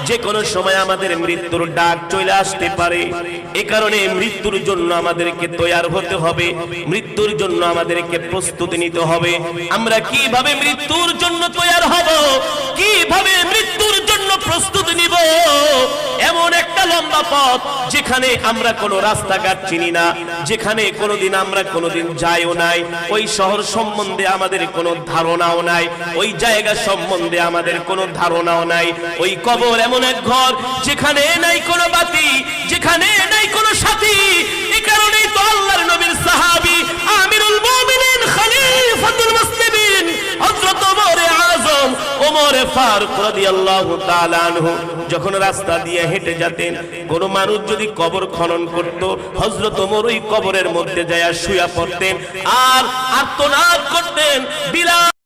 যে কোনো সময় আমাদের মৃত্যুর ডাক চলে আসতে পারে। এ কারণে মৃত্যুর জন্য আমাদেরকে তৈয়ার হতে হবে, মৃত্যুর জন্য আমাদেরকে প্রস্তুতি নিতে হবে। আমরা কিভাবে মৃত্যুর জন্য তৈয়ার হব, কিভাবে মৃত্যুর জন্য প্রস্তুতি নিব? এমন একটা লম্বা পথ যেখানে আমরা কোনো রাস্তাঘাট চিনি না, যেখানে কোনোদিন আমরা কোনোদিন যাইও নাই, ওই শহর সম্বন্ধে আমাদের কোনো ধারণাও নাই, ওই জায়গা সম্বন্ধে আমাদের কোনো ধারণাও নাই। ওই কবর এমন এক ঘর যেখানে নাই কোনো বাতি, যেখানে নাই কোনো সাথী। এই কারণেই তো আল্লাহর নবীর সাহাবী আমিরুল মুমিনিন খলিফাতুল মুসলিমিন হযরত ওমর ফারুক রাদিয়াল্লাহু তাআলা আনহু যখন রাস্তা দিয়ে হেঁটে যেতেন, কোন মানুষ যদি কবর খনন করত, হযরত ওমর ওই কবরের মধ্যে যায় শুয়ে পড়তেন আর আর্তনাদ করতেন, বিলাল